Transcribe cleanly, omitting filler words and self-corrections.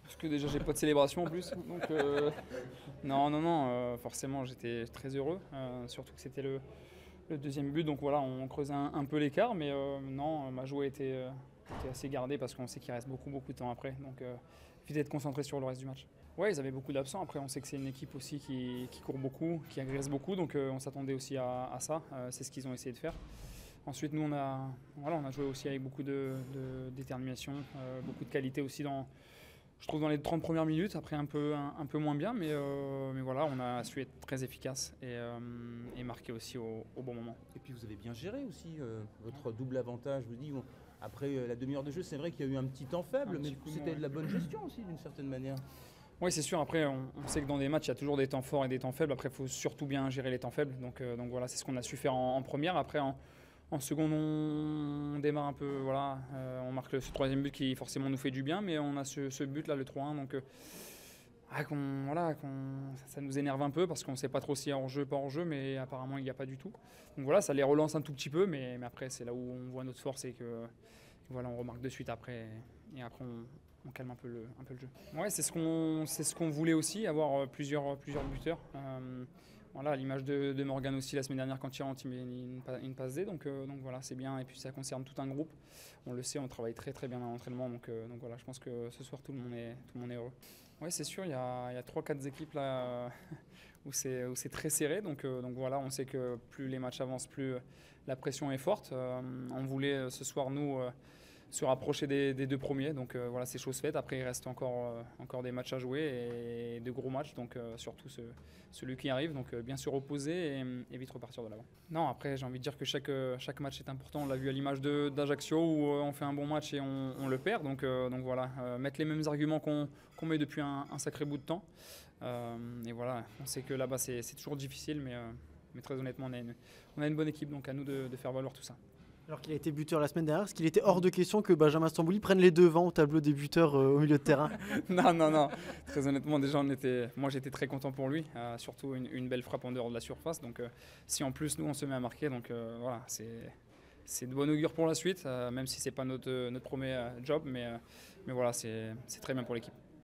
Parce que déjà j'ai pas de célébration en plus. Donc non, non, non, forcément j'étais très heureux. Surtout que c'était le deuxième but. Donc voilà, on creusait un peu l'écart. Mais non, ma joie était assez gardée parce qu'on sait qu'il reste beaucoup, beaucoup de temps après. Donc vite être concentré sur le reste du match. Ouais, ils avaient beaucoup d'absents. Après, on sait que c'est une équipe aussi qui court beaucoup, qui agresse beaucoup. Donc on s'attendait aussi à ça. C'est ce qu'ils ont essayé de faire. Ensuite, nous, on a joué aussi avec beaucoup de détermination, beaucoup de qualité aussi je trouve dans les 30 premières minutes. Après, un peu moins bien, mais voilà, on a su être très efficace et marquer aussi au bon moment. Et puis vous avez bien géré aussi votre double avantage. Je vous dis, après la demi-heure de jeu, c'est vrai qu'il y a eu un petit temps faible, mais c'était de la bonne gestion aussi d'une certaine manière. Oui, c'est sûr. Après, on sait que dans des matchs, il y a toujours des temps forts et des temps faibles. Après, il faut surtout bien gérer les temps faibles. Donc voilà, c'est ce qu'on a su faire en première. Après, en seconde, on démarre un peu. Voilà, on marque ce troisième but qui forcément nous fait du bien, mais on a ce but là, le 3-1. Donc ça nous énerve un peu parce qu'on ne sait pas trop si y a hors-jeu, pas hors-jeu, mais apparemment il n'y a pas du tout. Donc voilà, ça les relance un tout petit peu, mais après, c'est là où on voit notre force et que voilà, on remarque de suite après. Et après, on calme un peu le jeu. Ouais, c'est ce qu'on voulait aussi, avoir plusieurs buteurs. Voilà, à l'image de Morgan aussi la semaine dernière quand il rentre, il met une passe D. Donc voilà, c'est bien. Et puis ça concerne tout un groupe. On le sait, on travaille très très bien à l'entraînement. Donc voilà, je pense que ce soir tout le monde est heureux. Oui, c'est sûr, il y a 3-4 équipes là où c'est très serré. Donc voilà, on sait que plus les matchs avancent, plus la pression est forte. On voulait ce soir, nous, se rapprocher des deux premiers. Donc voilà, c'est chose faite. Après, il reste encore des matchs à jouer et de gros matchs. Donc surtout celui qui arrive. Donc bien se reposer et vite repartir de l'avant. Non, après, j'ai envie de dire que chaque match est important. On l'a vu à l'image d'Ajaccio où on fait un bon match et on le perd. Donc voilà, mettre les mêmes arguments qu'on met depuis un sacré bout de temps. Et voilà, on sait que là-bas, c'est toujours difficile. Mais très honnêtement, on a une bonne équipe. Donc à nous de faire valoir tout ça. Alors qu'il a été buteur la semaine dernière, est-ce qu'il était hors de question que Benjamin Stambouli prenne les devants au tableau des buteurs au milieu de terrain? Non, non, non. Très honnêtement, déjà, moi j'étais très content pour lui. Surtout une belle frappe en dehors de la surface. Donc si en plus nous on se met à marquer, donc voilà, c'est de bon augure pour la suite, même si c'est pas notre premier job. Mais voilà, c'est très bien pour l'équipe.